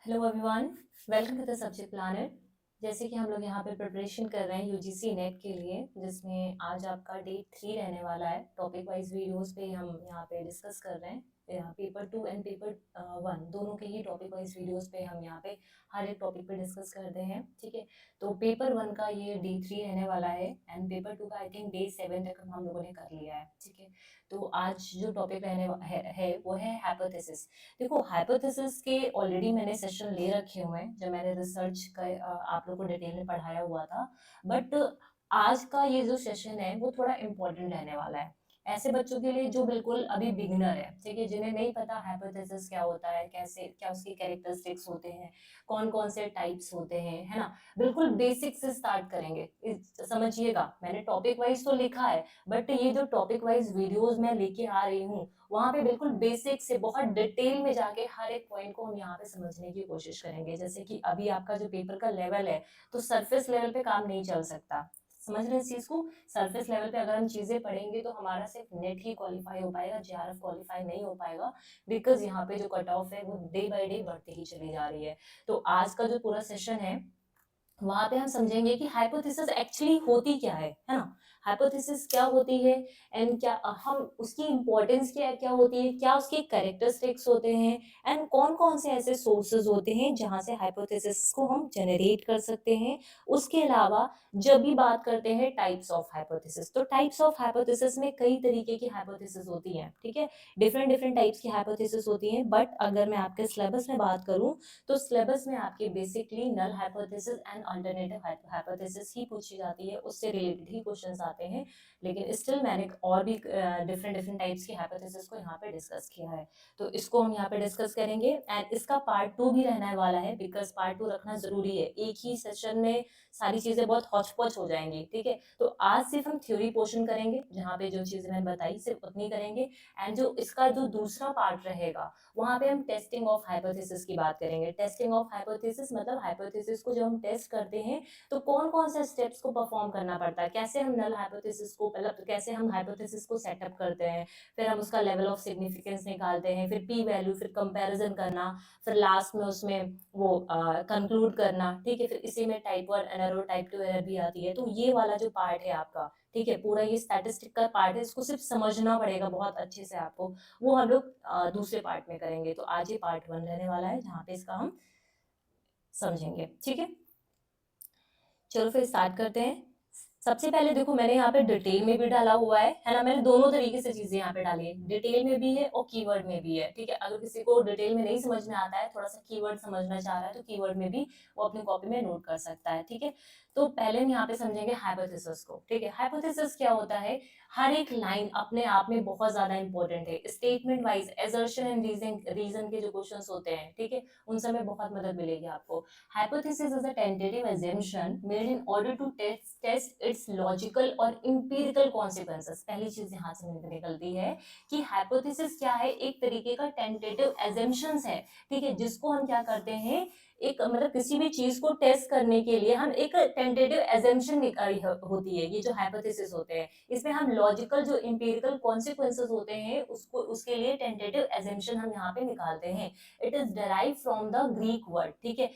Hello everyone, welcome to the subject planner. जैसे कि हम लोग यहाँ पे प्रिपरेशन कर रहे हैं यूजीसी नेट के लिए, जिसमें आज आपका डे 3 रहने वाला है। टॉपिक वाइज वीडियोस पे हम यहाँ पे डिस्कस कर रहे हैं। पेपर 2 एंड पेपर 1 दोनों के ही टॉपिक वाइज वीडियोस पे हम यहाँ पे हर एक टॉपिक पे डिस्कस करते हैं। ठीक है, तो पेपर 1 का ये डे 3 रहने वाला है एंड पेपर 2 का आई थिंक डे 7 तक हम लोगों ने कर लिया है। ठीक है, तो आज जो टॉपिक है वो है हाइपोथेसिस। देखो, हाइपोथेसिस के ऑलरेडी मैंने सेशन ले रखे हुए हैं जब मैंने रिसर्च का आप लोग को डिटेल में पढ़ाया हुआ था। बट आज का ये जो सेशन है वो थोड़ा इम्पोर्टेंट रहने वाला है ऐसे बच्चों के लिए जो बिल्कुल अभी बिगिनर है। ठीक है, जिन्हें नहीं पता हाइपोथेसिस क्या होता है, कैसे क्या उसके कैरेक्टरिस्टिक्स होते हैं, कौन कौन से टाइप्स होते हैं, है ना। बिल्कुल बेसिक से स्टार्ट करेंगे। समझिएगा, मैंने टॉपिक वाइज तो लिखा है, बट ये जो टॉपिक वाइज वीडियोस मैं लेके आ रही हूँ वहां पे बिल्कुल बेसिक से बहुत डिटेल में जाके हर एक पॉइंट को हम यहाँ पे समझने की कोशिश करेंगे। जैसे कि अभी आपका जो पेपर का लेवल है, तो सरफेस लेवल पे काम नहीं चल सकता। समझ रहे हैं इस चीज को। सरफेस लेवल पे अगर हम चीजें पढ़ेंगे तो हमारा सिर्फ नेट ही क्वालिफाई हो पाएगा, जेआरएफ क्वालिफाई नहीं हो पाएगा। बिकॉज यहाँ पे जो कट ऑफ है वो डे बाय डे बढ़ती ही चली जा रही है। तो आज का जो पूरा सेशन है वहां पे हम समझेंगे कि हाइपोथेसिस एक्चुअली होती क्या है ना। हाइपोथेसिस क्या होती है एंड क्या हम उसकी इंपॉर्टेंस क्या क्या होती है, क्या उसके कैरेक्टरिस्टिक्स होते हैं एंड कौन कौन से ऐसे सोर्सेज होते हैं जहां से हाइपोथेसिस को हम जनरेट कर सकते हैं। उसके अलावा जब भी बात करते हैं टाइप्स ऑफ हाइपोथेसिस, तो टाइप्स ऑफ हाइपोथेसिस में कई तरीके की हाइपोथेसिस होती हैं। ठीक है, डिफरेंट डिफरेंट टाइप्स की हाइपोथेसिस होती हैं। बट अगर मैं आपके सिलेबस में बात करूं तो सिलेबस में आपके basically null hypothesis and alternative hypothesis ही पूछी जाती है, उससे रिलेटेड ही क्वेश्चंस आते हैं। लेकिन स्टिल मैंने और भी डिफरेंट डिफरेंट टाइप्स की हाइपोथेसिस को यहाँ पे डिस्कस किया है, तो इसको हम यहाँ पे डिस्कस करेंगे। एंड इसका पार्ट 2 भी रहने वाला है, बिकॉज पार्ट 2 रखना जरूरी है। एक ही सेशन में सारी चीजें बहुत हौच पौच हो जाएंगी। ठीक है, तो आज सिर्फ हम थ्योरी पोर्शन करेंगे, जहाँ पे जो चीजें मैंने बताई सिर्फ उतनी करेंगे। एंड जो इसका जो दूसरा पार्ट रहेगा वहां पे हम टेस्टिंग ऑफ हाइपोथेसिस की बात करेंगे। टेस्टिंग ऑफ हाइपोथेसिस मतलब हाइपोथेसिस को जब हम टेस्ट करते हैं तो कौन कौन से स्टेप्स को परफॉर्म करना पड़ता है, कैसे हम नल हाइपोथेसिस को मतलब कैसे हम हाइपोथेसिस को सेटअप करते हैं, फिर हम उसका लेवल ऑफ सिग्निफिकेंस निकालते हैं, फिर पी वैल्यू, फिर कंपैरिजन करना, फिर लास्ट में उसमें वो कंक्लूड करना। ठीक है, फिर इसी में टाइप 1 एरर और टाइप 2 एरर भी आती है। तो ये वाला जो पार्ट है आपका, ठीक है, पूरा ये स्टैटिस्टिक का पार्ट है, इसको सिर्फ समझना पड़ेगा बहुत अच्छे से आपको। वो हम लोग दूसरे पार्ट में करेंगे। तो आज ये पार्ट 1 रहने वाला है जहाँ पे इसका हम समझेंगे। ठीक है, चलो फिर स्टार्ट करते हैं। सबसे पहले देखो, मैंने यहाँ पे डिटेल में भी डाला हुआ है ना। मैंने दोनों तरीके से चीजें यहाँ पे डाली है, डिटेल में भी है और कीवर्ड में भी है। ठीक है, अगर किसी को डिटेल में नहीं समझ में आता है, थोड़ा सा कीवर्ड समझना चाह रहा है, तो कीवर्ड में भी वो अपनी कॉपी में नोट कर सकता है। ठीक है, तो पहले हम यहाँ पे समझेंगे हाइपोथेसिस को। ठीक है, हाइपोथेसिस क्या होता है। हर एक लाइन अपने आप में बहुत ज्यादा इंपॉर्टेंट है। Statement wise assertion and reason के जो क्वेश्चंस होते हैं, ठीक है, उन सब में बहुत मदद मिलेगी आपको। Hypothesis is a tentative assumption made in order to test its logical और empirical consequences। पहली चीज यहाँ से निकलती है कि hypothesis क्या है, एक तरीके का tentative assumptions है। ठीक है, जिसको हम क्या करते हैं, एक मतलब किसी भी चीज को टेस्ट करने के लिए हम एक टेंटेटिव एजम्पशन होती है। ये जो हाइपोथेसिस होते हैं, इसमें हम लॉजिकल जो इंपीरिकल कॉन्सिक्वेंसेस होते हैं उसको उसके लिए टेंटेटिव एजम्पशन हम यहाँ पे निकालते हैं। It is derive from the Greek word. ठीक है,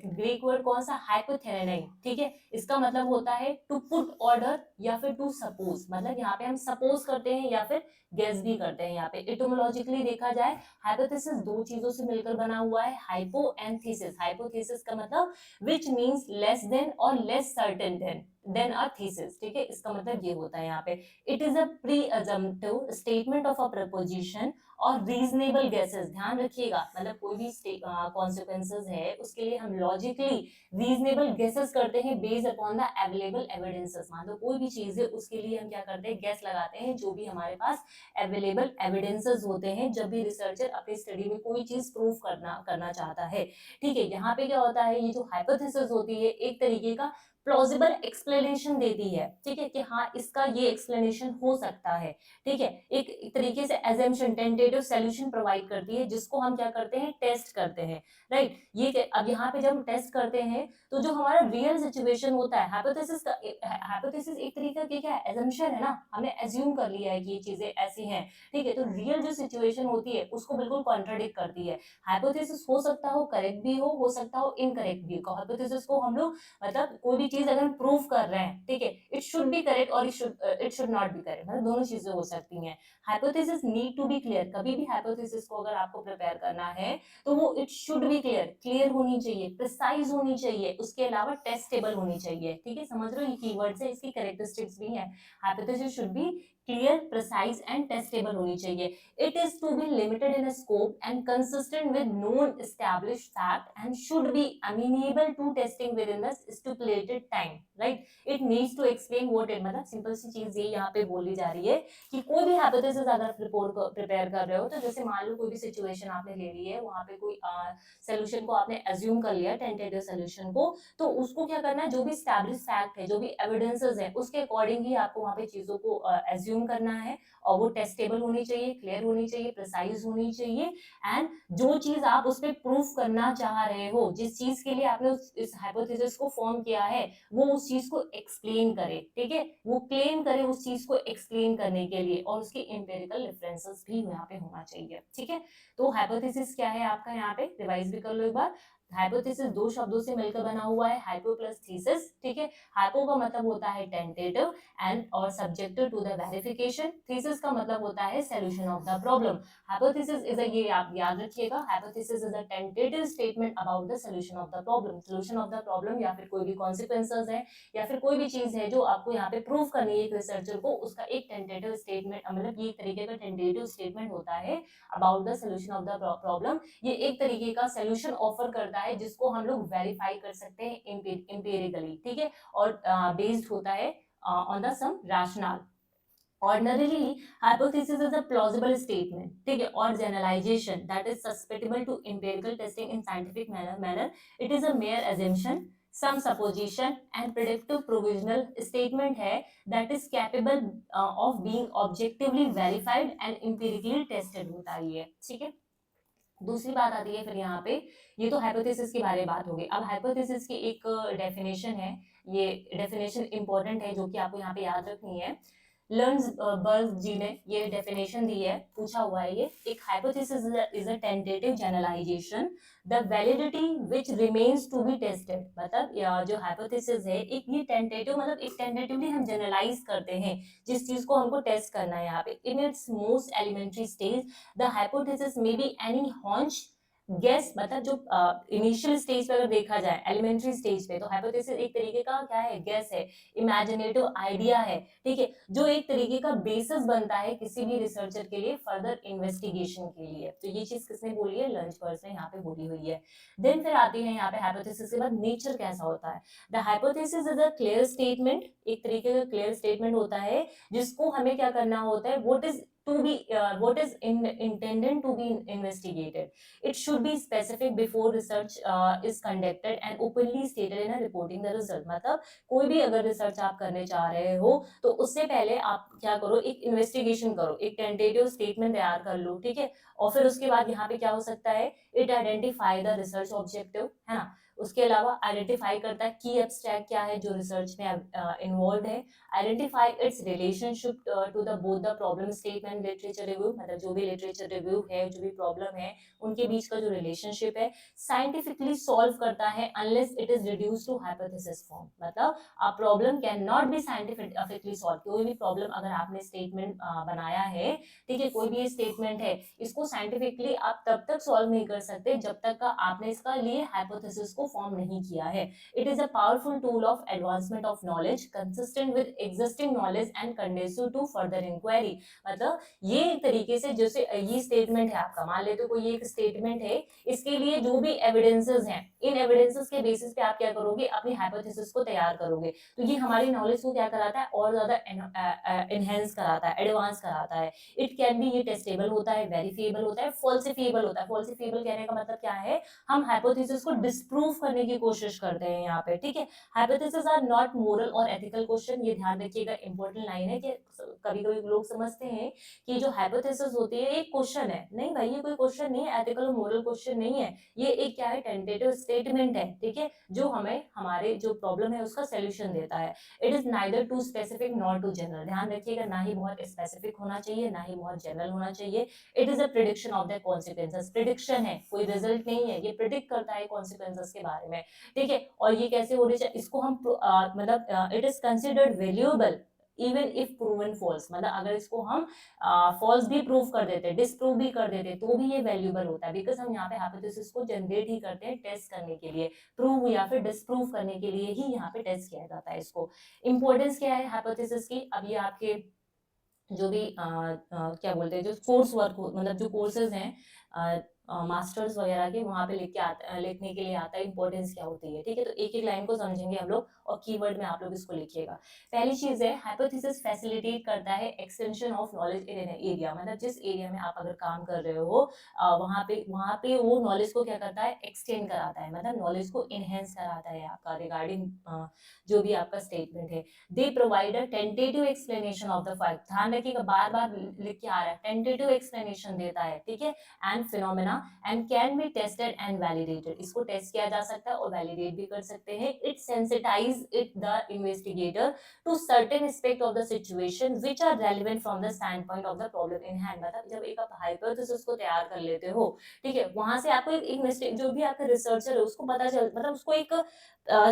ग्रीक वर्ड कौन सा, हाइपोथेरेनाइन। ठीक है, इसका मतलब होता है टू पुट ऑर्डर या फिर टू सपोज। मतलब यहाँ पे हम सपोज करते हैं या फिर गेस भी करते हैं। यहाँ पे इटोमोलॉजिकली देखा जाए, हाइपोथेसिस दो चीजों से मिलकर बना हुआ है, हाइपो एंड थीसिस। हाइपोथेसिस का मतलब विच मींस लेस देन और less certain than a thesis. ठीक है, इसका मतलब ये होता है यहाँ पे, it is a presumptive statement of a proposition और रीजनेबल गेसेस। ध्यान रखिएगा, मतलब कोई भी कॉन्सिक्वेंसेस है उसके लिए हम लॉजिकली रीजनेबल गेसेस करते हैं based upon the available evidences. मान लो कोई भी चीज है, उसके लिए हम क्या करते हैं, गेस लगाते हैं जो भी हमारे पास अवेलेबल एविडेंसेस होते हैं, जब भी रिसर्चर अपनी स्टडी में कोई चीज प्रूव करना चाहता है। ठीक है, यहाँ पे क्या होता है, ये जो हाइपोथेसिस होती है एक तरीके का प्लॉजिबल एक्सप्लेनेशन देती है, ठीक है, कि हाँ इसका ये एक्सप्लेनेशन हो सकता है, ठीक है, एक तरीके से एजम्पशन, टेंटेटिव सॉल्यूशन प्रोवाइड करती है, जिसको हम क्या करते हैं, टेस्ट करते हैं, राइट। अब यहाँ पे जब हम टेस्ट करते हैं तो जो हमारा रियल सिचुएशन होता है, हाइपोथेसिस का, हाइपोथेसिस एक तरीका की क्या है, एजम्पशन है ना, हमने एज्यूम कर लिया है कि ये चीजें ऐसी हैं, ठीक है, तो रियल जो सिचुएशन होती है उसको बिल्कुल कॉन्ट्राडिक्ट करती है। हाइपोथेसिस हो सकता हो करेक्ट भी हो सकता हो इनकरेक्ट भी हो। हाइपोथेसिस को हम लोग, मतलब कोई भी चीज अगर हम प्रूव कर रहे हैं, ठीक है, इट शुड बी करेक्ट और it should not be correct, मतलब दोनों चीजें हो सकती हैं। Hypothesis need to be clear, कभी भी हाइपोथेसिस को अगर आपको प्रिपेयर करना है तो वो it should B clear, clear होनी चाहिए, प्रिसाइज होनी चाहिए, उसके अलावा टेस्टेबल होनी चाहिए, ठीक है, समझ रहे हो, ये कीवर्ड्स है, इसकी कैरेक्टरिस्टिक्स भी है। Hypothesis should be clear, precise and testable होनी चाहिए। It is to be limited in a scope and consistent with known established fact and should be amenable to testing within the stipulated time, right? It needs to explain what it, मतलब simple सी चीज ये यहाँ पे बोली जा रही है कि कोई भी हाइपोथेसिस अगर प्रिपेयर कर रहे हो, तो जैसे मान लो कोई भी सिचुएशन आपने ले ली है, वहां पे कोई सोल्यूशन को आपने एज्यूम कर लिया, टेंटेटिव सोल्यूशन को, तो उसको क्या करना है, जो भी स्टैब्लिश फैक्ट है, जो भी एविडेंसेस है, उसके अकॉर्डिंग ही आपको वहां पे चीजों को एज्यूम करना है, और वो टेस्टेबल होनी चाहिए, क्लियर होनी चाहिए, प्रिसाइज होनी चाहिए, एंड जो चीज आप उस पर प्रूफ करना चाह रहे हो, जिस चीज के लिए आपने इस हाइपोथेसिस को फॉर्म किया है, वो उस चीज को एक्सप्लेन करे, ठीक है, वो क्लेम करे उस चीज को एक्सप्लेन करने के लिए, और उसके एम्पिरिकल रेफरेंसेस भी यहाँ पे होना चाहिए, ठीक है। तो हाइपोथेसिस क्या है आपका, यहाँ पे रिवाइज भी कर लो एक बार। हाइपोथेसिस दो शब्दों से मिलकर बना हुआ है, हाइपो प्लस थीसिस, ठीक है। हाइपो का मतलब होता है टेंटेटिव एंड और subjected to the verification, thesis का मतलब होता है solution of the problem. Hypothesis is ये आप याद रखिएगा, hypothesis is a tentative statement about the solution of the problem, solution of the problem, या फिर कोई भी कॉन्सिक्वेंसेस है, या फिर कोई भी चीज है जो आपको यहाँ पे प्रूव करनी है एक रिसर्चर को, उसका एक टेंटेटिव स्टेटमेंट, मतलब ये एक तरीके का टेंटेटिव स्टेटमेंट होता है about the solution of the problem. ये एक तरीके का सॉल्यूशन ऑफर करता है जिसको हम लोग वेरीफाई कर सकते हैं एम्पिरिकली, ठीक है, और बेस्ड होता है on the some rationale. Ordinarily, hypothesis is a plausible statement, ठीक है, or generalization that is susceptible to empirical testing in scientific manner. It is a mere assumption, some supposition and predictive provisional statement है that is capable of being objectively verified and empirically tested होता है ये, ठीक है। दूसरी बात आती है फिर यहाँ पे, ये तो हाइपोथेसिस के बारे में बात हो गई। अब हाइपोथेसिस की एक डेफिनेशन है, ये डेफिनेशन इंपॉर्टेंट है जो कि आपको यहाँ पे याद रखनी है। लर्न्सबर्ग जी ने ये डेफिनेशन दी है, पूछा हुआ है ये, एक hypothesis is a tentative generalization the validity which remains to be tested, मतलब जो हाइपोथेसिस है एक ये टेंटेटिव, मतलब एक टेंटेटिवली हम जनरलाइज करते हैं जिस चीज को हमको टेस्ट करना है यहाँ पे। In its most elementary stage the hypothesis may be any hunch guess, मतलब जो इनिशियल स्टेज पे अगर देखा जाए, एलिमेंट्री स्टेज पे, तो हाइपोथेसिस एक तरीके का क्या है, गेस है, इमेजिनेटिव आइडिया है, ठीक है, जो एक तरीके का बेसिस बनता है किसी भी रिसर्चर के लिए फर्दर इन्वेस्टिगेशन के लिए। तो ये चीज किसने बोली है, लर्न्सबर्ग ने यहाँ पे बोली हुई है। देन फिर आती है यहाँ पे हाइपोथेसिस के बाद नेचर कैसा होता है। The hypothesis is a clear statement, एक तरीके का क्लियर स्टेटमेंट होता है जिसको हमें क्या करना होता है, what is intended to be investigated. It should be specific before research is conducted and openly stated in a reporting the result. मतलब कोई भी अगर रिसर्च आप करने चाह रहे हो तो उससे पहले आप क्या करो, एक इन्वेस्टिगेशन करो, एक टेंटेटिव स्टेटमेंट तैयार कर लो, ठीक है, और फिर उसके बाद यहाँ पे क्या हो सकता है, it identify the research objective, है ना, उसके अलावा आइडेंटिफाई करता है की एब्स्ट्रैक्ट क्या है जो रिसर्च में इन्वॉल्व है, identify its relationship to the both the problem statement literature review, मतलब जो भी लिटरेचर रिव्यू है, जो भी प्रॉब्लम है, उनके बीच का जो रिलेशनशिप है, साइंटिफिकली सॉल्व करता है unless it is reduce to hypothesis form, मतलब a problem can not be scientifically solve. कोई भी प्रॉब्लम अगर आपने स्टेटमेंट बनाया है, ठीक है, कोई भी स्टेटमेंट है, इसको साइंटिफिकली आप तब तक सॉल्व नहीं कर सकते जब तक का आपने इसका लिए हाइपोथेसिस को फॉर्म नहीं किया है। It is a powerful tool of advancement of knowledge consistent with existing knowledge and conductive to further inquiry, मतलब ये एक तरीके से जैसे ये स्टेटमेंट है आपका, मान लेते कोई एक स्टेटमेंट है, इसके लिए जो भी एविडेंसेस हैं, इन एविडेंसेस के बेसिस पे आप क्या करोगे, अपनी हाइपोथेसिस को तैयार करोगे। तो ये हमारी नॉलेज को क्या कराता है, और ज्यादा एनहेंस कराता है, एडवांस कराता है। इट कैन बी, ये टेस्टेबल होता है, वेरीफिएबल होता है, फॉल्सिफिएबल होता है। फॉल्सिफिएबल कहने का मतलब क्या है, हम हाइपोथेसिस को डिस्प्रूव करने की कोशिश करते हैं यहाँ पे, ठीक है। हाइपोथेसिस आर नॉट मोरल और एथिकल क्वेश्चन, ये ध्यान रखिएगा, इंपॉर्टेंट लाइन है कि कभी कभी लोग समझते हैं कि जो हाइपोथेसिस होती है एक क्वेश्चन है, नहीं भाई ये कोई क्वेश्चन नहीं है, एथिकल और मोरल क्वेश्चन नहीं है, ये एक क्या है, टेंटेटिव स्टेटमेंट है, ठीक है, जो हमें हमारे जो प्रॉब्लम है उसका सोल्यूशन देता है। It is neither too specific not too general, ध्यान रखिएगा, ना ही बहुत स्पेसिफिक होना चाहिए ना ही बहुत जनरल होना चाहिए। It is a prediction of the consequences, prediction है, कोई रिजल्ट नहीं है, ये प्रिडिक्ट करता है कॉन्सिक्वेंसेस के बारे में, ठीक है। और ये कैसे होने चाहिए, इसको हम मतलब it is considered valuable even if proven false, मतलब अगर इसको हम फॉल्स भी प्रूव कर देते, डिसप्रूव भी कर देते, तो भी ये वैल्यूएबल होता है, बिकॉज हम यहाँ पे हाइपोथेसिस को जनरेट ही करते हैं टेस्ट करने के लिए, प्रूव या फिर डिसप्रूव करने के लिए ही यहाँ पे टेस्ट किया जाता है इसको। इंपॉर्टेंस क्या है हाइपोथेसिस की, अब ये आपके जो भी क्या बोलते हैं, जो कोर्स वर्क मतलब जो कोर्सेज हैं मास्टर्स वगैरह के, वहाँ पे लिखने के लिए आता है इंपॉर्टेंस क्या होती है, ठीक है। तो एक एक लाइन को समझेंगे हम लोग और कीवर्ड में आप लोग इसको लिखिएगा। पहली चीज है, हाइपोथेसिस फैसिलिटेट करता है extension of knowledge in an area, मतलब जिस एरिया में आप अगर काम कर रहे हो वहाँ पे वो नॉलेज को क्या करता है, एक्सटेंड कराता है, मतलब नॉलेज को इनहेंस कराता है आपका रिगार्डिंग जो भी आपका स्टेटमेंट है। They provide a tentative explanation of the fact, ध्यान रखिएगा, बार बार लिख के आ रहा है, टेंटेटिव एक्सप्लेनेशन देता है, ठीक है, and phenomena and can be tested and validated, इसको टेस्ट किया जा सकता है और वैलिडेट भी कर सकते हैं। It sensitize it the investigator to certain aspect of the situation which are relevant from the stand point of the problem in hand, मतलब जब एक आप हाइपोथेसिस को तैयार कर लेते हो, ठीक है, वहां से आपको एक जो भी आपका रिसर्चर है उसको पता चल, मतलब उसको एक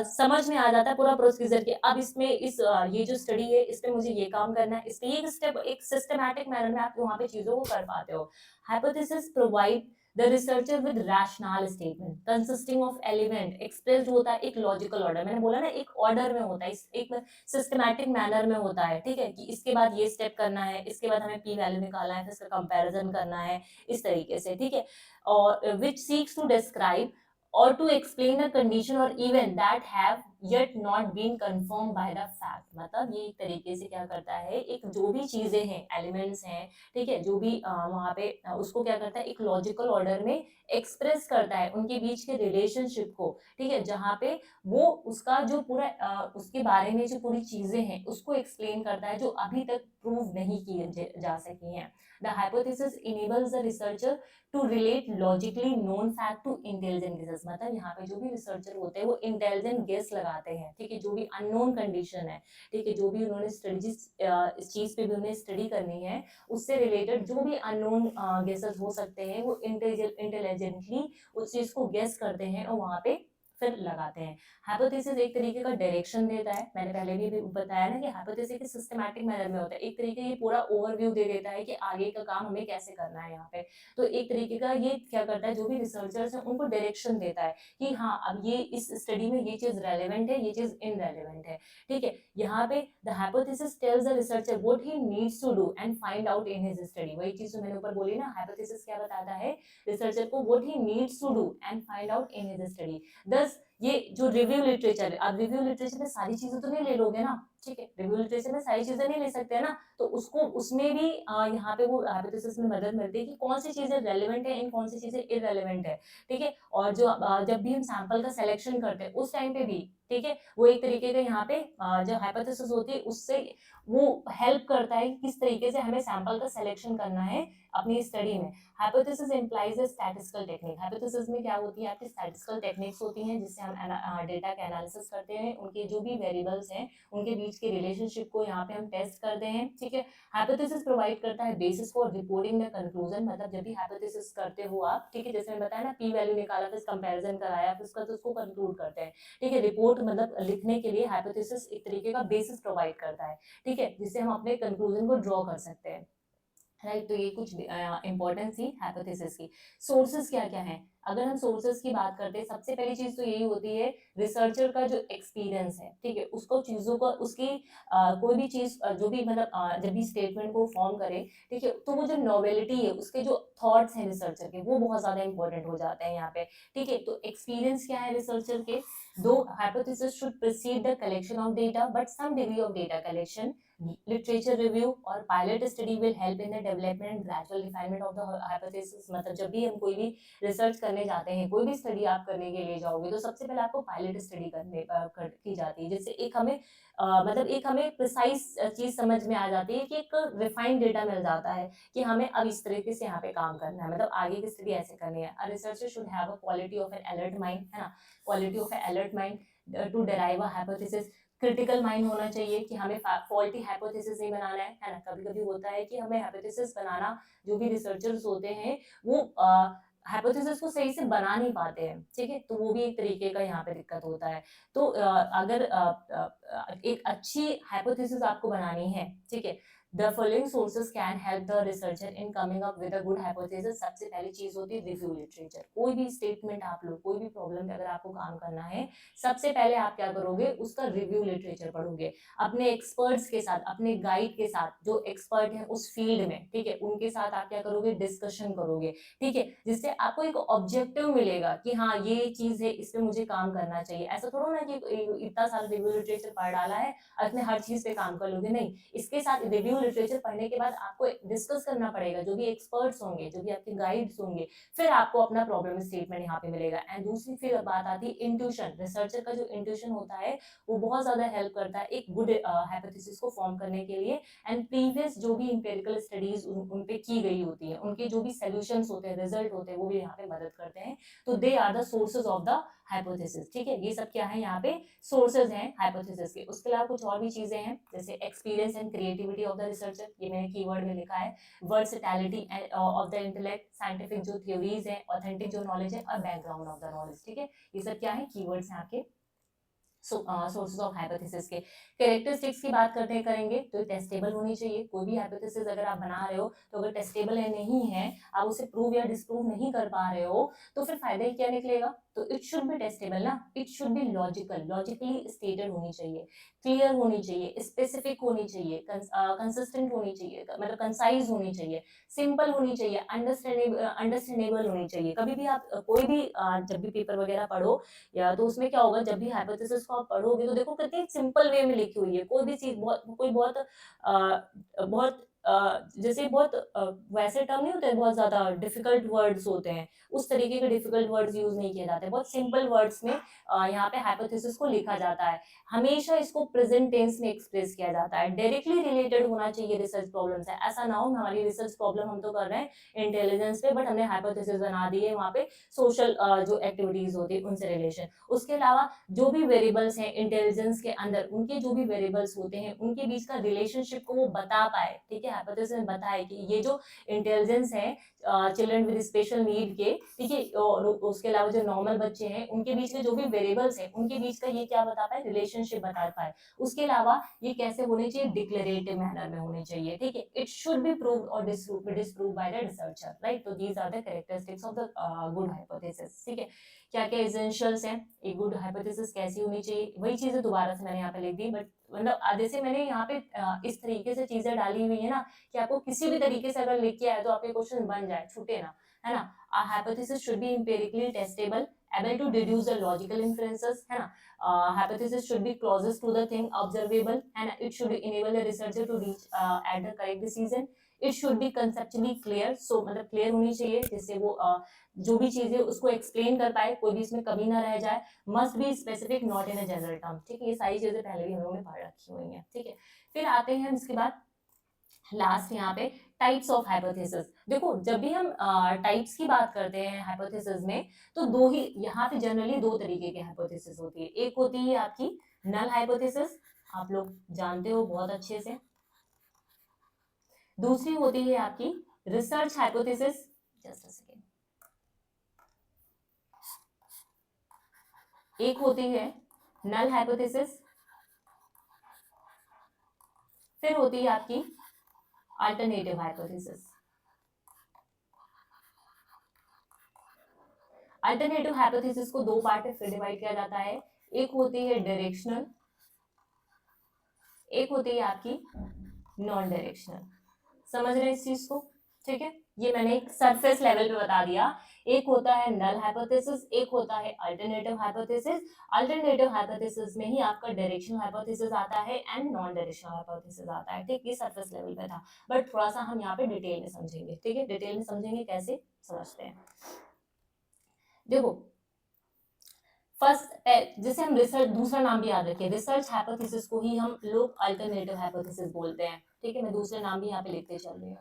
समझ में आ जाता है पूरा प्रोसीजर के, अब इसमें ये जो स्टडी है इसमें मुझे ये काम करना है, इसलिए एक स्टेप एक सिस्टमैटिक मैनर में आप वहां पे चीजों को कर पाते हो। Hypothesis provide the researcher with rational statement consisting of element expressed होता है एक लॉजिकल ऑर्डर, मैंने बोला ना एक ऑर्डर में होता है, एक सिस्टमैटिक मैनर में होता है, ठीक है, कि इसके बाद ये स्टेप करना है, इसके बाद हमें पी वैल्यू निकालना है, फिर इसका कंपैरिजन करना है, इस तरीके से, ठीक है। और which seeks to describe or to explain a condition or event that have yet not been confirmed by the fact, मतलब ये एक तरीके से क्या करता है, एक जो भी चीजें हैं, एलिमेंट्स हैं, ठीक है, जो भी वहां पे उसको क्या करता है, एक लॉजिकल ऑर्डर में एक्सप्रेस करता है उनके बीच के रिलेशनशिप को, ठीक है, जहाँ पे वो उसका जो पूरा उसके बारे में जो पूरी चीजें हैं उसको एक्सप्लेन करता है जो अभी तक प्रूव नहीं की जा सकी हैं। The hypothesis enables the researcher to relate logically known fact to intelligent guesses, मतलब यहाँ पे जो भी रिसर्चर होते हैं वो इंटेलिजेंट गेस लगाते हैं, ठीक है, जो भी अननोन कंडीशन है, ठीक है, जो भी उन्होंने स्टडी इस चीज पे भी उन्हें स्टडी करनी है, उससे रिलेटेड जो भी अननोन गेसेस हो सकते हैं वो इंटेलिजेंटली उस चीज को गेस करते हैं और वहां पे फिर लगाते हैं। हाइपोथेसिस एक तरीके का डायरेक्शन देता है, मैंने पहले भी बताया ना कि हाइपोथेसिस सिस्टमैटिक मैनर में होता है, एक तरीके ये पूरा ओवरव्यू दे देता है कि आगे का काम हमें कैसे करना है यहाँ पे, तो एक तरीके का ये क्या करता है, जो भी रिसर्चर्स हैं उनको डायरेक्शन देता है कि हाँ अब ये इस स्टडी में ये चीज रेलेवेंट है, ये चीज इनरेलेवेंट है, ठीक है। यहाँ पे the hypothesis tells the researcher what he needs to do and find out in his study, वही चीज जो मैंने ऊपर बोली ना, हाइपोथेसिस क्या बताता है रिसर्चर को, what he needs to do and find out in his study. दस ये जो रिव्यू लिटरेचर है, अब रिव्यू लिटरेचर में सारी चीजें तो नहीं ले लोगे ना, ठीक है, रिव्यू लिटरेचर में सारी चीजें नहीं ले सकते हैं ना, तो उसको उसमें भी यहाँ पे वो हाइपोथेसिस में मदद मिलती है कि कौन सी चीजें रेलेवेंट है, इन कौन सी चीजें इररेलेवेंट है, ठीक है। और जो जब भी हम सैंपल का सिलेक्शन करते हैं उस टाइम पे भी, ठीक है, वो एक तरीके का यहाँ पे जो हाइपोथेसिस होती है उससे वो हेल्प करता है किस तरीके से हमें सैंपल का सिलेक्शन करना है अपनी स्टडी में। हाइपोथेसिस इंप्लाइज अ स्टैटिस्टिकल टेक्निक, हाइपोथेसिस में क्या होती है, आपकी स्टैटिस्टिकल टेक्निक्स होती हैं जिससे हम डेटा का एनालिसिस करते हैं, उनके जो भी वेरिएबल्स हैं उनके बीच के रिलेशनशिप को यहाँ पे हम टेस्ट करते हैं, ठीक है। हाइपोथेसिस प्रोवाइड करता है basis for reporting the conclusion, मतलब जब भी हाइपोथेसिस करते हो आप, ठीक है, जैसे मैंने बताया ना, पी वैल्यू निकाला, फिर कंपैरिजन कराया, फिर उसका तो उसको कंक्लूड करते हैं, ठीक है। रिपोर्ट मतलब लिखने के लिए हाइपोथेसिस एक तरीके का बेसिस प्रोवाइड करता है, ठीक है, जिससे हम अपने कंक्लूजन को ड्रॉ कर सकते हैं, राइट। तो ये कुछ इंपॉर्टेंस थी हाइपोथेसिस की। सोर्सेज क्या क्या हैं, अगर हम सोर्सेज की बात करते हैं, सबसे पहली चीज तो यही होती है रिसर्चर का जो एक्सपीरियंस है, ठीक है, उसको चीजों को उसकी कोई भी चीज जो भी मतलब जब भी स्टेटमेंट को फॉर्म करे, ठीक है, तो वो जो नॉवेलिटी है, उसके जो थॉट्स हैं रिसर्चर के, वो बहुत ज्यादा इंपॉर्टेंट हो जाते हैं यहाँ पे, ठीक है। तो एक्सपीरियंस क्या है रिसर्चर के, दो hypothesis should precede the collection of data but some degree of data collection literature review और pilot study will help in the development and gradual refinement of the hypothesis. मतलब जब भी हम कोई भी रिसर्च करने जाते हैं, कोई भी स्टडी आप करने के लिए जाओगे, तो सबसे पहले आपको पायलट स्टडी की जाती है, जिससे एक हमें मतलब एक हमें प्रिसाइज चीज समझ में आ जाती है कि एक रिफाइंड डेटा मिल जाता है कि हमें अब इस तरीके से यहाँ पे काम करना है, मतलब आगे की स्टडी ऐसे करनी है। A researcher should have a quality of an alert mind, है ना, quality of an alert mind to derive a hypothesis. Critical mind होना चाहिए कि हमें फॉल्टी हाइपोथेसिस नहीं बनाना है ना। कभी कभी होता है कि हमें हाइपोथेसिस बनाना, जो भी रिसर्चर्स होते हैं वो हाइपोथेसिस को सही से बना नहीं पाते हैं, ठीक है, तो वो भी एक तरीके का यहाँ पे दिक्कत होता है। तो अगर एक अच्छी हाइपोथेसिस आपको बनानी है, ठीक है, the following sources can help the researcher in coming up with a good hypothesis. सबसे पहली चीज होती है रिव्यू लिटरेचर। कोई भी स्टेटमेंट आप लो, कोई भी प्रॉब्लम पे अगर आपको काम करना है, सबसे पहले आप क्या करोगे, उसका रिव्यू लिटरेचर पढ़ोगे, अपने एक्सपर्ट्स के साथ, अपने गाइड के साथ, जो एक्सपर्ट है उस फील्ड में, ठीक है, उनके साथ आप क्या करोगे, डिस्कशन करोगे, ठीक है, जिससे आपको एक ऑब्जेक्टिव मिलेगा कि हाँ ये चीज है, इस पे मुझे काम करना चाहिए। ऐसा थोड़ा ना कि इतना सारा रिव्यू लिटरेचर पढ़ डाला है और इसमें हर चीज पे काम कर लोगे, नहीं। इसके साथ रिव्यू लिटरेचर पढ़ने के बाद आपको डिस्कस करना पड़ेगा, जो भी एक्सपर्ट्स होंगे, जो भी आपके गाइड्स होंगे, फिर आपको अपना प्रॉब्लम स्टेटमेंट यहाँ पे मिलेगा। एंड दूसरी फिर बात आती है इंट्यूशन। रिसर्चर का जो इंट्यूशन होता है वो बहुत ज्यादा हेल्प करता है एक गुड हाइपोथेसिस को फॉर्म करने के लिए। एंड प्रीवियस जो भी इंपेरिकल स्टडीज उन पे की गई होती है, उनके जो भी सोल्यूशंस होते हैं, रिजल्ट होते हैं, वो भी यहाँ पे मदद करते हैं। तो they are the sources of the hypothesis, ठीक है, ये सब क्या है यहाँ पे सोर्सेज हैं हाइपोथेसिस के। उसके अलावा कुछ और भी चीजें हैं, जैसे experience and creativity of the researcher, ये मैंने कीवर्ड में लिखा है। Versatility of the intellect, scientific जो थ्योरीज है, ऑथेंटिक जो नॉलेज है, और बैकग्राउंड ऑफ द नॉलेज, ठीक है, ये सब क्या है, कीवर्ड्स हैं आपके सोर्सेज ऑफ हाइपोथेसिस के। कैरेक्टरिस्टिक्स की बात करते करेंगे तो टेस्टेबल होनी चाहिए। कोई भी हाइपोथेसिस अगर आप बना रहे हो, तो अगर टेस्टेबल है नहीं है, आप उसे प्रूव या डिसप्रूव नहीं कर पा रहे हो, तो फिर फायदा ही क्या निकलेगा। तो इट शुड बी टेस्टेबल ना, it should be logical, logically stated होनी चाहिए, क्लियर होनी चाहिए, स्पेसिफिक होनी चाहिए, कंसिस्टेंट होनी चाहिए, मतलब कंसाइज होनी चाहिए, सिंपल होनी चाहिए, अंडरस्टैंडेबल होनी चाहिए। कभी भी आप कोई भी जब भी पेपर वगैरह पढ़ो, या तो उसमें क्या होगा, जब भी हाइपोथेसिस को आप पढ़ोगे तो देखो कितनी सिंपल वे में लिखी हुई है। कोई भी चीज बहुत कोई बहुत बहुत जैसे बहुत वैसे टर्म नहीं होते, बहुत ज्यादा डिफिकल्ट वर्ड्स होते हैं, उस तरीके के डिफिकल्ट वर्ड्स यूज नहीं किए जाते, बहुत सिंपल वर्ड्स में यहाँ पे हाइपोथेसिस को लिखा जाता है। हमेशा इसको प्रेजेंट टेंस में एक्सप्रेस किया जाता है, डायरेक्टली रिलेटेड होना चाहिए रिसर्च प्रॉब्लम से। ऐसा ना हो हमारी रिसर्च प्रॉब्लम हम तो कर रहे हैं इंटेलिजेंस पे, बट हमने हाइपोथेसिस बना दी है वहाँ पे सोशल जो एक्टिविटीज होती है उनसे रिलेशन। उसके अलावा जो भी वेरिएबल्स हैं इंटेलिजेंस के अंदर, उनके जो भी वेरिएबल्स होते हैं उनके बीच का रिलेशनशिप को वो बता पाए, ठीक है, हाइपोथेसिस में बताए कि ये जो इंटेलिजेंस है चिल्ड्रन विद स्पेशल नीड के, ठीक है, और उसके अलावा जो नॉर्मल बच्चे हैं उनके बीच में जो भी वेरिएबल्स हैं उनके बीच का ये क्या बता पाए, रिलेशनशिप बता पाए। उसके अलावा ये कैसे होने चाहिए, डिक्लेरेटिव मैनर में होने चाहिए, ठीक है, इट शुड बी प्रूव्ड और disproved by the researcher, right. तो these are the characteristics of the good hypothesis, ठीक है। क्या क्या एसेंशियल्स हैं, एक गुड हाइपोथेसिस कैसी होनी चाहिए, वही चीजें दोबारा से मैंने यहाँ पे लिख दी, बट मतलब जैसे मैंने यहाँ पे इस तरीके से चीजें डाली हुई है ना, कि आपको किसी भी तरीके से अगर लिख के आए तो आपके क्वेश्चन बन जाए, छूटे ना, है ना। A hypothesis should be empirically testable, able to deduce the logical inferences, है ना। Hypothesis should be closest to the thing observable, and it should enable the researcher to reach at the correct decision. It should be conceptually clear, so मतलब clear होनी चाहिए, जिससे वो जो भी चीज है उसको एक्सप्लेन कर पाए, कोई भी इसमें कमी ना रह जाए। Must be specific, not in a general term, ठीक है, ये सारी चीजें पहले भी हम लोगों ने पढ़ रखी हुई हैं, ठीक है। फिर आते हैं इसके बाद लास्ट यहाँ पे टाइप्स ऑफ हाइपोथेसिस। देखो जब भी हम टाइप्स की बात करते हैं हाइपोथेसिस में, तो दो ही यहाँ पे जनरली दो तरीके की हाइपोथेसिस होती है। एक होती है आपकी नल हाइपोथेसिस, आप लोग जानते हो बहुत अच्छे से। दूसरी होती है आपकी research hypothesis. Just a second. एक होती है नल हाइपोथेसिस, फिर होती है आपकी अल्टरनेटिव हाइपोथेसिस। अल्टरनेटिव हाइपोथेसिस को दो पार्ट में फिर डिवाइड किया जाता है, एक होती है डायरेक्शनल, एक होती है आपकी नॉन डायरेक्शनल। समझ रहे हैं इस चीज को, ठीक है। ये मैंने एक सरफेस लेवल पे बता दिया, एक होता है नल हाइपोथेसिस, एक होता है अल्टरनेटिव हाइपोथेसिस। अल्टरनेटिव हाइपोथेसिस में ही आपका डायरेक्शनल हाइपोथेसिस आता है एंड नॉन डायरेक्शनल हाइपोथेसिस आता है। ठीक, ये सरफेस लेवल पे था, बट थोड़ा सा हम यहाँ पे डिटेल में समझेंगे। ठीक है, डिटेल में समझेंगे, कैसे समझते हैं। देखो, फर्स्ट जैसे हम रिसर्च, दूसरा नाम भी याद रखिए, रिसर्च हाइपोथेसिस को ही हम लोग अल्टरनेटिव हाइपोथेसिस बोलते हैं। ठीक है, मैं दूसरे नाम भी यहाँ पे लिखते चल रही हूँ।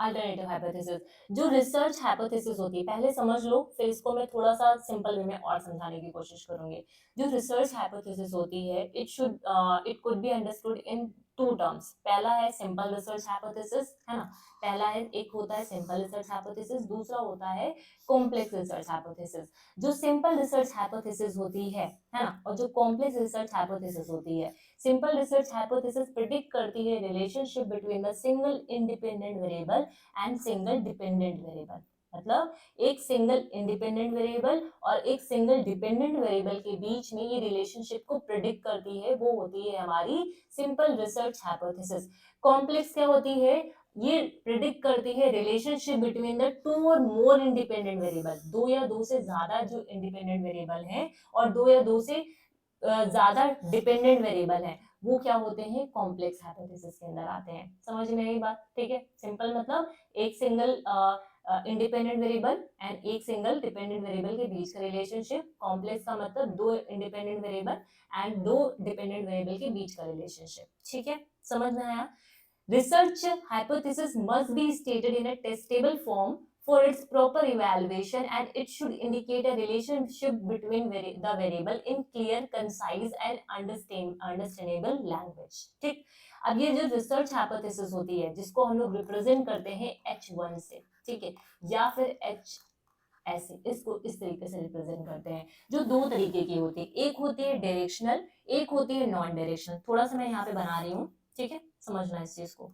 अल्टरनेटिव हाइपोथेसिस, जो रिसर्च हाइपोथेसिस होती है, पहले समझ लो, फिर इसको मैं थोड़ा सा सिंपल वे में और समझाने की कोशिश करूंगी। जो रिसर्च हाइपोथेसिस होती है, it could be understood in two terms. पहला है सिंपल रिसर्च हाइपोथेसिस, है ना, पहला है, एक होता है सिंपल रिसर्च हाइपोथेसिस, दूसरा होता है कॉम्प्लेक्स रिसर्च हाइपोथेसिस। जो सिंपल रिसर्च हाइपोथेसिस होती है ना, और जो कॉम्प्लेक्स रिसर्च हाइपोथेसिस होती है, सिंपल रिसर्च हाइपोथेसिस प्रिडिक्ट करती है relationship between the single independent variable and single dependent variable. मतलब एक सिंगल इंडिपेंडेंट वेरिएबल और एक सिंगल डिपेंडेंट वेरिएबल के बीच में ये रिलेशनशिप को प्रिडिक्ट करती है, वो होती है हमारी सिंपल रिसर्च हाइपोथेसिस। कॉम्प्लेक्स क्या होती है, ये प्रिडिक्ट करती है relationship between the two or more independent variable, दो या दो से ज्यादा जो इंडिपेंडेंट वेरिएबल हैं और दो या दो से ज्यादा डिपेंडेंट वेरिएबल है, वो क्या होते हैं, कॉम्प्लेक्स हाइपोथेसिस के अंदर आते हैं। समझ में आई बात? ठीक है, सिंपल मतलब एक सिंगल इंडिपेंडेंट वेरिएबल एंड एक सिंगल डिपेंडेंट वेरिएबल के बीच का रिलेशनशिप। कॉम्प्लेक्स का मतलब दो इंडिपेंडेंट वेरिएबल एंड दो डिपेंडेंट वेरिएबल के बीच का रिलेशनशिप। ठीक है, समझ में आया? Research hypothesis must be stated in a testable form for its proper evaluation, and it should indicate a relationship between the variable in clear, concise and understandable language. ठीक, अब ये जो रिसर्च हाइपोथेसिस होती है, जिसको हम लोग रिप्रेजेंट करते हैं H1 से, ठीक है, या फिर H ऐसे, इसको इस तरीके से रिप्रेजेंट करते हैं, जो दो तरीके की होती है, एक होती है डायरेक्शनल, एक होती है नॉन डायरेक्शनल। थोड़ा सा मैं यहाँ पे बना रही हूँ, ठीक है, समझना इस चीज को।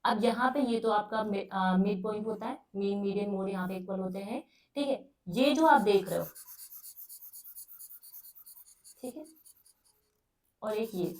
अब यहाँ पे ये तो आपका मिड पॉइंट होता है, मीन मीडियन मोड यहाँ पे इक्वल होते हैं। ठीक है, ये जो आप देख रहे हो, ठीक है, और एक ये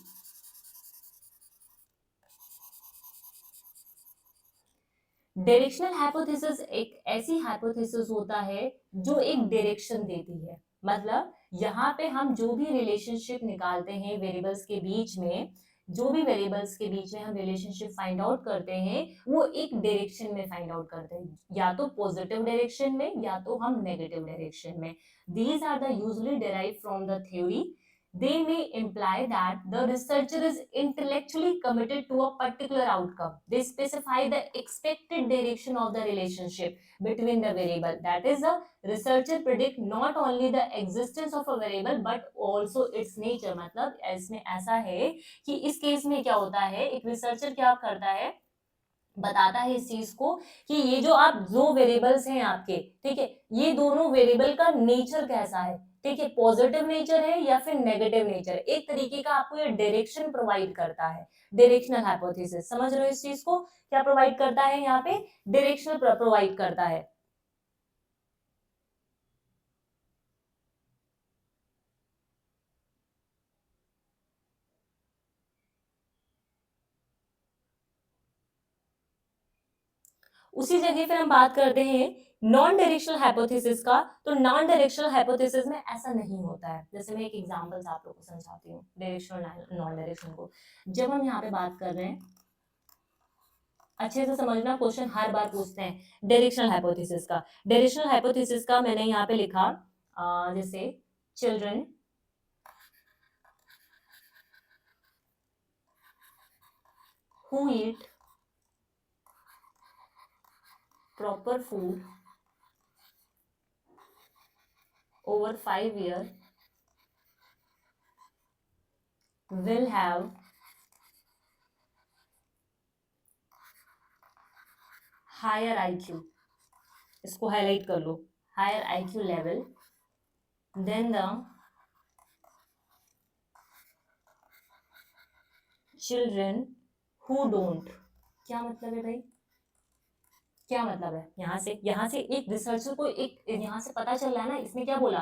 डायरेक्शनल हाइपोथेसिस एक ऐसी हाइपोथेसिस होता है जो एक डायरेक्शन देती है। मतलब यहाँ पे हम जो भी रिलेशनशिप निकालते हैं वेरिएबल्स के बीच में, जो भी वेरिएबल्स के बीच में हम रिलेशनशिप फाइंड आउट करते हैं, वो एक डायरेक्शन में फाइंड आउट करते हैं, या तो पॉजिटिव डायरेक्शन में या तो हम नेगेटिव डायरेक्शन में। These are the usually derive from the theory. They may imply that the researcher is intellectually committed to a particular outcome. They specify the expected direction of the relationship between the variable. That is, the researcher predict not only the existence of a variable but also its nature. मतलब इसमें ऐसा है कि इस case में क्या होता है, एक रिसर्चर क्या करता है, बताता है इस चीज को कि ये जो आप दो वेरिएबल्स हैं आपके, ठीक है, ये दोनों वेरिएबल का नेचर कैसा है, ठीक है, पॉजिटिव नेचर है या फिर नेगेटिव नेचर है। एक तरीके का आपको ये डायरेक्शन प्रोवाइड करता है, डायरेक्शनल हाइपोथेसिस। समझ रहे हो इस चीज को, क्या प्रोवाइड करता है यहाँ पे, डायरेक्शनल प्रोवाइड करता है। उसी जगह फिर हम बात करते हैं नॉन डायरेक्शनल हाइपोथेसिस का। तो नॉन डायरेक्शनल हाइपोथेसिस में ऐसा नहीं होता है। जैसे मैं एक एग्जांपल आप लोगों को समझाती हूँ डायरेक्शनल नॉन डायरेक्शनल को। जब हम यहाँ पे बात कर रहे हैं, अच्छे से समझना, क्वेश्चन हर बार पूछते हैं डायरेक्शनल हाइपोथेसिस का। डायरेक्शनल हाइपोथेसिस का मैंने यहाँ पे लिखा जैसे children who eat proper food over 5 years will have higher IQ, इसको हाईलाइट कर लो, higher IQ level than the children who don't। क्या मतलब है भाई, क्या मतलब है, यहाँ से एक रिसर्चर को एक यहाँ से पता चल रहा है ना, इसने क्या बोला,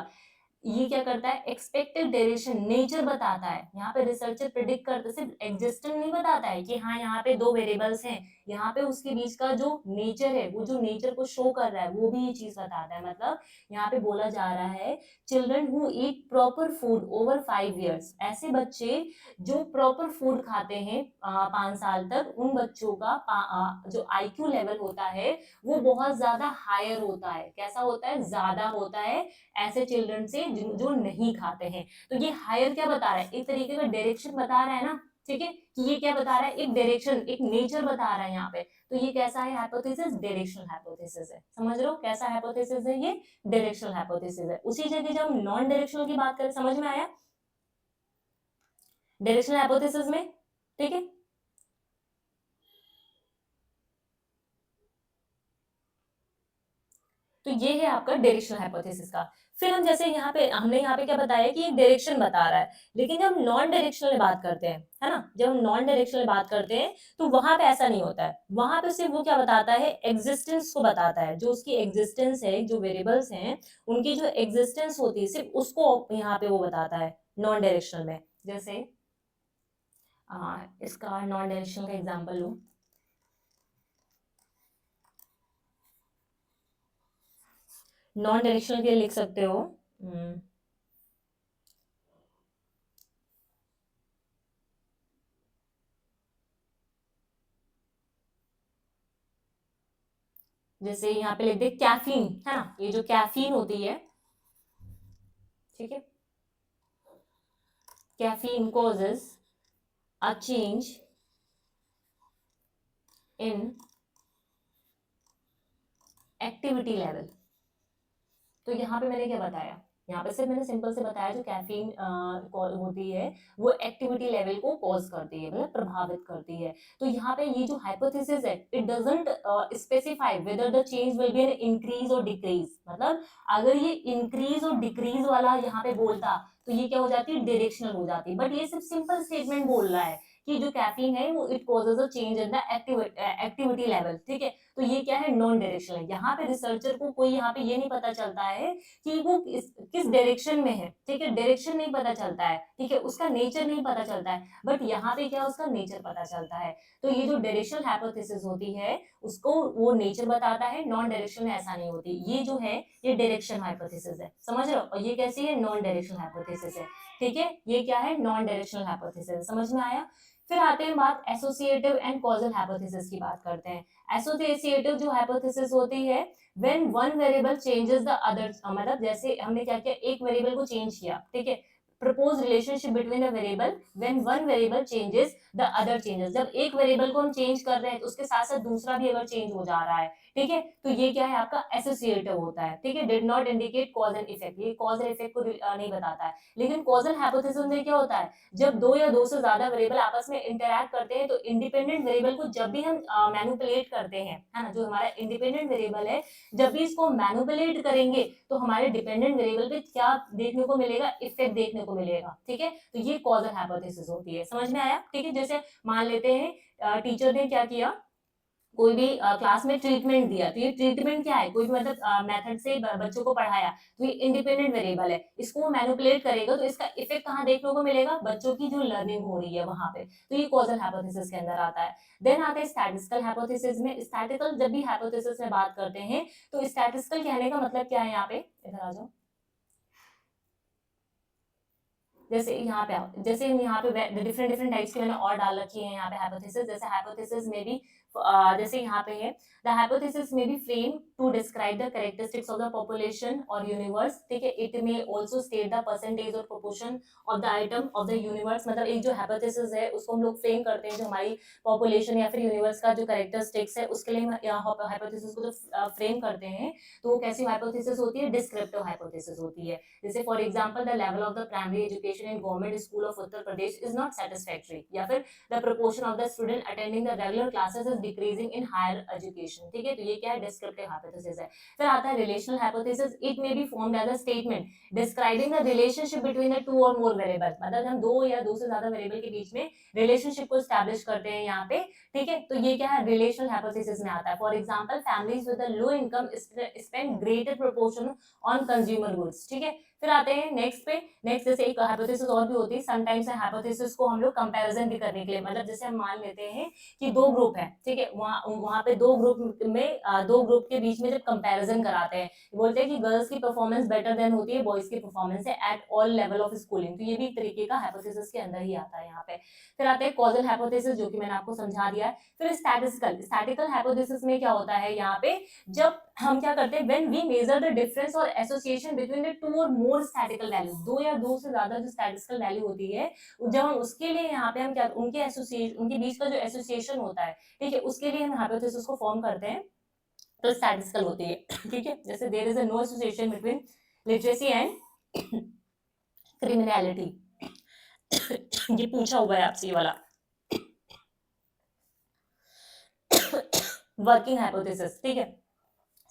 ये क्या करता है, एक्सपेक्टेड डायरेक्शन नेचर बताता है। यहाँ पे रिसर्चर प्रिडिक्ट करते, सिर्फ एग्जिस्टेंस नहीं बताता है कि हाँ यहाँ पे दो वेरिएबल्स हैं, यहाँ पे उसके बीच का जो नेचर है, वो जो नेचर को शो कर रहा है वो भी ये चीज बताता है। मतलब यहाँ पे बोला जा रहा है children who eat proper food over 5 years, ऐसे बच्चे जो प्रॉपर फूड खाते हैं 5 साल तक, उन बच्चों का जो IQ लेवल होता है वो बहुत ज्यादा हायर होता है। कैसा होता है, ज्यादा होता है ऐसे चिल्ड्रन से जो नहीं खाते हैं। तो ये हायर क्या बता रहा है, एक तरीके का डायरेक्शन बता रहा है ना, ठीक है, कि ये क्या बता रहा है, एक डायरेक्शन, एक नेचर बता रहा है यहाँ पे। तो ये कैसा है हाइपोथेसिस, डायरेक्शनल हाइपोथेसिस है। समझ रहे हो कैसा हाइपोथेसिस है, ये डायरेक्शनल हाइपोथेसिस है। उसी जगह जब हम नॉन डायरेक्शनल की बात करें, समझ में आया डायरेक्शनल हाइपोथेसिस में, ठीक है। तो ये है आपका डायरेक्शनल हाइपोथेसिस का। फिर हम जैसे हमने यहाँ पे क्या बताया कि एक डायरेक्शन बता रहा है, लेकिन जब हम नॉन डायरेक्शनल बात करते हैं, है ना, जब हम नॉन डायरेक्शनल बात करते हैं तो वहां पे ऐसा नहीं होता है। वहां पे सिर्फ वो क्या बताता है, एग्जिस्टेंस को बताता है, जो उसकी एग्जिस्टेंस है, जो वेरिएबल्स हैं उनकी जो एग्जिस्टेंस होती है सिर्फ उसको यहाँ पे वो बताता है नॉन डायरेक्शनल में। जैसे इसका नॉन डायरेक्शनल का एग्जाम्पल लो, नॉन डायरेक्शनल के लिए लिख सकते हो जैसे यहाँ पे लिख दे कैफीन, है ना, ये जो कैफीन होती है, ठीक है, caffeine causes a change in activity level। तो यहाँ पे मैंने क्या बताया, यहाँ पे सिर्फ मैंने सिंपल से बताया जो कैफीन होती है वो एक्टिविटी लेवल को कॉज करती है, मतलब प्रभावित करती है। तो यहाँ पे ये जो हाइपोथेसिस है, it doesn't specify whether the change will be an increase और डिक्रीज। मतलब अगर ये इंक्रीज और डिक्रीज वाला यहाँ पे बोलता तो ये क्या हो जाती है, डायरेक्शनल हो जाती। बट ये सिर्फ सिंपल स्टेटमेंट बोल रहा है कि जो कैफीन है वो it causes a change in the activity level, ठीक है। तो ये क्या है, नॉन डायरेक्शनल है। यहाँ पे रिसर्चर को कोई यहाँ पे ये नहीं पता चलता है कि वो किस डायरेक्शन में है, ठीक है, डायरेक्शन नहीं पता चलता है, ठीक है, उसका नेचर नहीं पता चलता है। बट यहाँ पे क्या, उसका नेचर पता चलता है। तो ये जो डायरेक्शनल हाइपोथेसिस होती है उसको वो नेचर बताता है, नॉन डायरेक्शन में ऐसा नहीं होती। ये जो है ये डायरेक्शन हाइपोथेसिस है, समझ रहे हो, और ये कैसी है, नॉन डायरेक्शनल हाइपोथेसिस है, ठीक है। ये क्या है, नॉन डायरेक्शनल हाइपोथेसिस, समझ में आया। फिर आते हैं बात एसोसिएटिव एंड कॉजल हाइपोथेसिस की बात करते हैं। एसोसिएटिव जो हाइपोथेसिस होती है, when one variable changes the other, मतलब जैसे हमने क्या किया, एक वेरिएबल को चेंज किया, ठीक है, propose relationship between a variable when one variable changes the other changes. जब एक वेरिएबल को हम चेंज कर रहे हैं तो उसके साथ साथ दूसरा भी अगर चेंज हो जा रहा है, ठीक है, तो ये क्या है, आपका एसोसिएटिव होता है, ठीक है। Did not indicate cause and effect, ये कॉज एंड इफेक्ट को नहीं बताता है। लेकिन कॉजल हाइपोथेसिस में क्या होता है, जब दो या दो से ज्यादा वेरिएबल आपस में इंटरैक्ट करते हैं तो इंडिपेंडेंट वेरिएबल को जब भी हम मैनिपुलेट करते हैं, है ना, जो हमारा इंडिपेंडेंट वेरिएबल है, जब भी इसको मैनिपुलेट करेंगे तो हमारे डिपेंडेंट वेरिएबल पे क्या देखने को मिलेगा, इफेक्ट देखने को मिलेगा, ठीक है। तो ये कॉजल हाइपोथेसिस होती है, समझ में आया, ठीक है। जैसे मान लेते हैं टीचर ने क्या किया, कोई भी क्लास में ट्रीटमेंट दिया, तो ये ट्रीटमेंट क्या है, कोई भी मतलब मेथड से बच्चों को पढ़ाया, तो ये इंडिपेंडेंट वेरिएबल है, इसको मैनिपुलेट करेगा तो इसका इफेक्ट कहाँ देखने को मिलेगा, बच्चों की जो लर्निंग हो रही है वहां पे। तो ये कॉजल हाइपोथेसिस के अंदर आता है। देन आता है स्टैटिस्टिकल हाइपोथेसिस में। स्टैटिकल जब भी हाइपोथेसिस में बात करते हैं तो स्टैटिस्टिकल कहने का मतलब क्या है, यहाँ पे इधर आ जाओ, जैसे यहाँ पे आओ, जैसे यहाँ पे डिफरेंट डिफरेंट टाइप्स की मैंने और डाल रखी है यहाँ पे हाइपोथेसिस। जैसे हाइपोथेसिस में भी जैसे यहाँ पे है, the hypothesis may be frame to describe the characteristics of the population और यूनिवर्स, ठीक है। It may also state the percentage और proportion of the item of the universe. मतलब एक जो हाइपोथेसिस है उसको हम लोग फ्रेम करते हैं, जो हमारी पॉपुलेशन या फिर यूनिवर्स का जो कैरेक्टरिस्टिक्स है उसके लिए हाइपोथेसिस को जो फ्रेम करते हैं, तो वो कैसी हाइपोथेसिस होती है, डिस्क्रिप्टिव हाइपोथेसिस होती है। जैसे for example, the level of the primary education in government school of Uttar Pradesh is not satisfactory, या फिर the proportion of the student attending the regular classes is decreasing in higher education, ठीक है। तो ये क्या है, डिस्क्रिप्टिव हाइपोथेसिस है। फिर आता है relational hypothesis. It may be formed as a statement describing the relationship between the two or more variable. मतलब हम दो या दो से ज्यादा वेरिएबल के बीच में रिलेशनशिप को एस्टैब्लिश करते हैं यहाँ पे, ठीक है। तो ये क्या है, रिलेशनल हाइपोथेसिस में आता है। For example, families with a low income spend greater proportion on consumer goods, ठीक है। फिर आते हैं नेक्स्ट पे। नेक्स्ट जैसे एक हाइपोथेसिस और भी होती है, समटाइम्स हाइपोथेसिस को हम लोग कंपैरिजन भी करने के लिए, मतलब जैसे हम मान लेते हैं कि दो ग्रुप है, ठीक है, वहाँ वहाँ पे दो ग्रुप में दो ग्रुप के बीच में जब कंपैरिजन कराते हैं, बोलते हैं कि गर्ल्स की परफॉर्मेंस बेटर देन होती है बॉयज की परफॉर्मेंस है at all level of schooling, तो ये भी एक तरीके का हाइपोथेसिस के अंदर ही आता है यहाँ पे। फिर आते हैं कॉजल हाइपोथेसिस, जो कि मैंने आपको समझा दिया है। फिर स्टैटिस्टिकल हाइपोथेसिस में क्या होता है यहाँ पे, जब हम क्या करते हैं, when we measure the difference or association between the two or more statistical values, दो या दो से ज्यादा जो स्टैटिस्टिकल वैल्यू होती है, जब हम उसके लिए यहाँ पे हम क्या, उनके एसोसिएशन, उनके बीच का जो एसोसिएशन होता है, ठीक है, उसके लिए हम हाइपोथेसिस को फॉर्म करते हैं, तो स्टैटिस्टिकल होती है। ठीक है, जैसे there is a no association between literacy and criminality, ये पूछा हुआ है आपसे ये वाला। वर्किंग हाइपोथेसिस, ठीक है,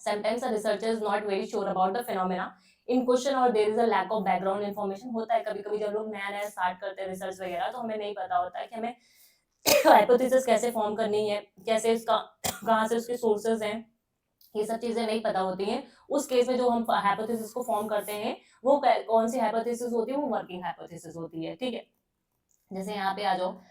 sometimes a researcher is not very sure about the phenomena in question or there is a lack of background information, होता है कभी कभी जब लोग नया नया स्टार्ट करते हैं रिसर्च वगैरह, तो हमें नहीं पता होता है कि हमें हाइपोथेसिस कैसे फॉर्म करनी है, कैसे उसका कहाँ से उसके सोर्सेज हैं, ये सब चीजें नहीं पता होती हैं। उस केस में जो हम हाइपोथेसिस को फॉर्म करते हैं, वो कौन सी हाइपोथेसिस होती है, वो वर्किंग हाइपोथेसिस होती है। ठीक है, जैसे यहाँ पे आ जाओ,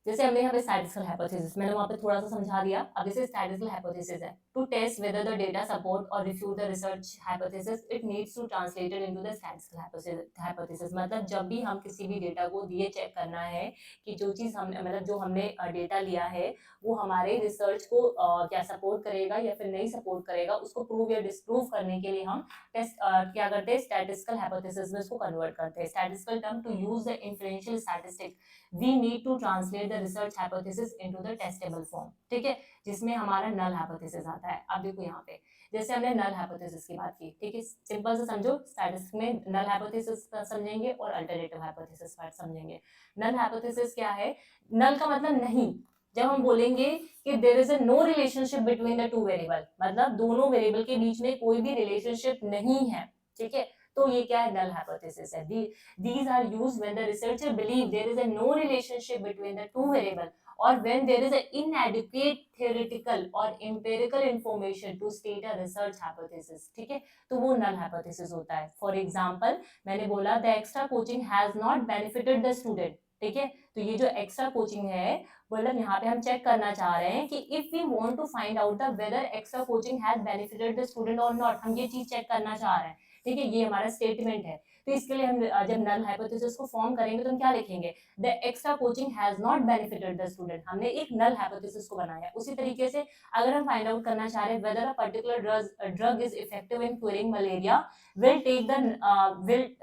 जैसे हमने यहाँ पे स्टैटिस्टिकल हाइपोथेसिस मैंने वहां पे थोड़ा सा समझा दिया, अब जैसे स्टैटिस्टिकल हाइपोथेसिस है, to test whether the data support और refute the research hypothesis it needs to translated into the statistical hypothesis, मतलब जब भी हम किसी भी डेटा को दिए चेक करना है कि जो चीज हमने, मतलब जो हमने डेटा लिया है वो हमारे रिसर्च को क्या सपोर्ट करेगा या फिर नहीं सपोर्ट करेगा, उसको प्रूव या डिस्प्रूव करने के लिए हम टेस्ट क्या करते हैं, स्टैटिस्टिकल हाइपोथेसिस में उसको कन्वर्ट करते हैं। Statistical term to use the influential statistic we need to translate the research hypothesis into the testable form, ठीक है, जिसमें हमारा नल हाइपोथेसिस आता है। अब देखो यहाँ पे जैसे हमने नल हाइपोथेसिस की बात की, ठीक है, सिंपल से समझो, स्टैटिस्टिक्स में नल हाइपोथेसिस समझेंगे और अल्टरनेटिव हाइपोथेसिस पार्ट समझेंगे। नल हाइपोथेसिस क्या है, नल का मतलब नहीं, जब हम बोलेंगे कि there is a no relationship between the two variable, मतलब दोनों वेरिएबल के बीच में कोई भी रिलेशनशिप नहीं है, ठीक है, तो ये क्या है, नल हाइपोथेसिस है। These are used when the researcher believe there is a no relationship between the two variable or when there is an inadequate theoretical or empirical information to state a research hypothesis, ठीक है, तो वो null hypothesis होता है। For example, मैंने बोला the extra coaching has not benefited the student, ठीक है, तो ये जो एक्स्ट्रा कोचिंग है, मतलब यहाँ पे हम चेक करना चाह रहे हैं कि if we want to find out the whether extra coaching has benefited the student or not, हम ये चीज चेक करना चाह रहे हैं, ठीक है, ये हमारा स्टेटमेंट है। तो इसके लिए हम जब नल हाइपोथेसिस को फॉर्म करेंगे तो हम क्या लिखेंगे, the extra coaching has not benefited the student, हमने एक नल हाइपोथेसिस को बनाया। उसी तरीके से अगर हम फाइंड आउट करना चाह रहे हैं whether a particular drug is effective in curing malaria, will take the will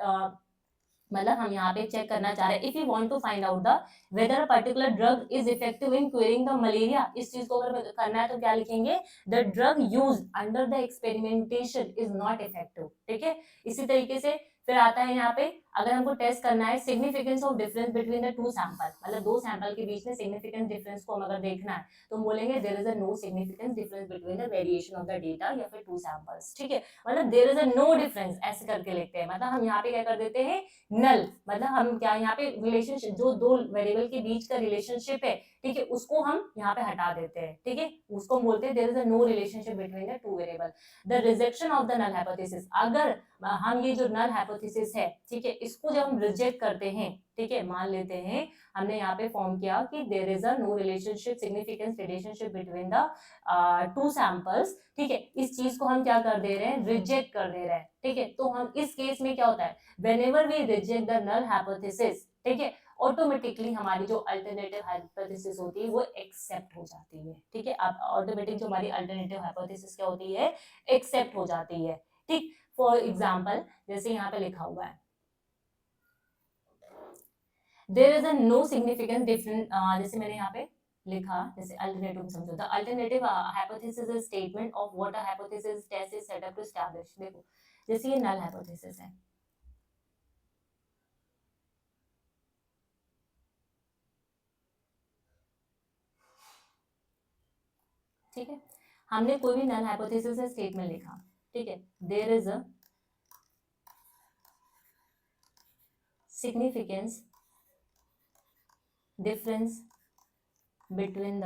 मतलब हम यहाँ पे चेक करना चाह रहे हैं, if you want to find out the whether a particular drug is effective in curing the malaria, इस चीज को अगर करना है तो क्या लिखेंगे, the drug used under the experimentation is not effective, ठीक है। इसी तरीके से फिर आता है यहाँ पे, अगर हमको टेस्ट करना है significance of difference between the to sample, मतलब दो सैंपल के बीच में सिग्निफिकेंस डिफरेंस को हम अगर देखना है तो हम बोलेंगे there is a no significance difference between the variation of the data या फिर टू सैंपल्स, ठीक है, मतलब there is a no difference ऐसे करके लिखते हैं, मतलब हम यहाँ पे क्या कर देते हैं, नल, मतलब हम क्या यहाँ पे रिलेशनशिप, जो दो वेरिएबल के बीच का रिलेशनशिप है, ठीक है, उसको हम यहाँ पे हटा देते हैं, ठीक है, उसको हम बोलते हैं there is a no relationship between the two variable. The rejection of the null hypothesis, अगर हम ये जो नल हाइपोथेसिस है, ठीक है, इसको जब हम रिजेक्ट करते हैं, ठीक है, मान लेते हैं हमने यहाँ पे फॉर्म किया कि there is a no relationship significance relationship between the two samples, ठीक है, इस चीज को हम क्या कर दे रहे हैं, रिजेक्ट कर दे रहे हैं, ठीक है, तो हम इस केस में क्या होता है, whenever we reject the null hypothesis, ठीक है, ऑटोमेटिकली हमारी जो अल्टरनेटिव हाइपोथेसिस होती है वो एक्सेप्ट हो जाती है, ठीक है, अब ऑटोमेटिक जो हमारी अल्टरनेटिव हाइपोथेसिस क्या होती है, एक्सेप्ट हो जाती है, ठीक। फॉर एग्जांपल जैसे यहाँ पे लिखा हुआ है there is a no significant difference, जैसे मैंने यहाँ पे लिखा, जैसे अल्टरनेटिव समझो, the alternative hypothesis is statement of what a hypothesis test is set up to establish, देखो जैसे ये नल हाइपोथेसिस है, ठीक है, हमने कोई भी नल हाइपोथेसिस से स्टेटमेंट लिखा, ठीक है, there is a significance difference between the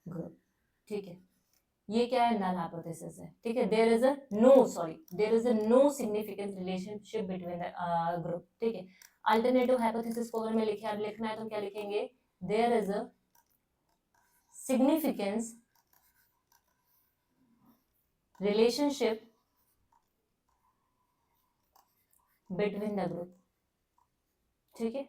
group, ठीक है, ये क्या है, नल हाइपोथेसिस है, ठीक है। There is a no significant relationship between the group, ठीक है। अल्टरनेटिव हाइपोथेसिस को अगर मैं लिखना है तो क्या लिखेंगे, there is a significance relationship between the group, ठीक है।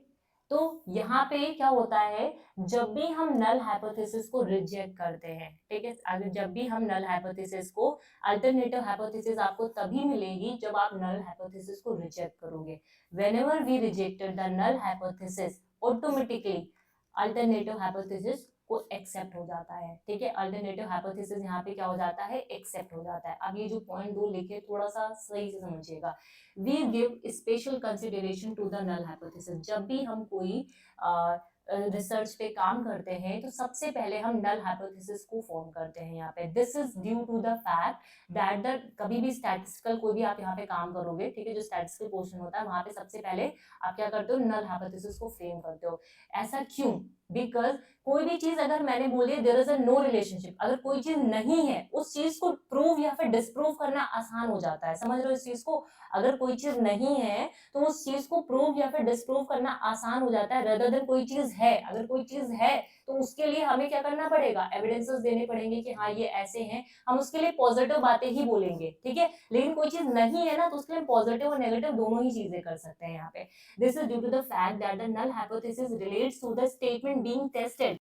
तो यहाँ पे क्या होता है, जब भी हम नल हाइपोथेसिस को रिजेक्ट करते हैं, ठीक है, अगर जब भी हम नल हाइपोथेसिस को, अल्टरनेटिव हाइपोथेसिस आपको तभी मिलेगी जब आप नल हाइपोथेसिस को रिजेक्ट करोगे। Whenever we rejected the null hypothesis, automatically alternative hypothesis को एक्सेप्ट हो जाता है, ठीक है। अल्टरनेटिव हाइपोथेसिस यहाँ पे क्या हो जाता है, एक्सेप्ट हो जाता है। अब ये जो पॉइंट 2 लिखे थोड़ा सा सही से समझिएगा। We give special consideration to the null hypothesis. जब भी हम कोई रिसर्च पे काम करते हैं तो सबसे पहले हम नल हाइपोथेसिस को फॉर्म करते हैं यहाँ पे। This is due to the fact that the कभी भी स्टैटिस्टिकल कोई भी आप यहाँ पे काम करोगे, ठीक है, जो स्टैटिस्टिकल पोर्शन होता है वहां पे सबसे पहले आप क्या करते हो, नल हाइपोथेसिस को फ्रेम करते हो। ऐसा क्यों, बिकॉज कोई भी चीज अगर मैंने बोली there is a no relationship, अगर कोई चीज नहीं है उस चीज को प्रूव या फिर डिस्प्रूव करना आसान हो जाता है। समझ रहे हो इस चीज को, अगर कोई चीज नहीं है तो उस चीज को प्रूव या फिर डिस्प्रूव करना आसान हो जाता है, रदर देन कोई चीज है। अगर कोई चीज है तो उसके लिए हमें क्या करना पड़ेगा, एविडेंसेस देने पड़ेंगे कि हाँ ये ऐसे हैं, हम उसके लिए पॉजिटिव बातें ही बोलेंगे, ठीक है। लेकिन कोई चीज नहीं है ना तो उसके लिए पॉजिटिव और नेगेटिव दोनों ही चीजें कर सकते हैं यहाँ पे। This is due to the fact that the null hypothesis relates to the statement being tested.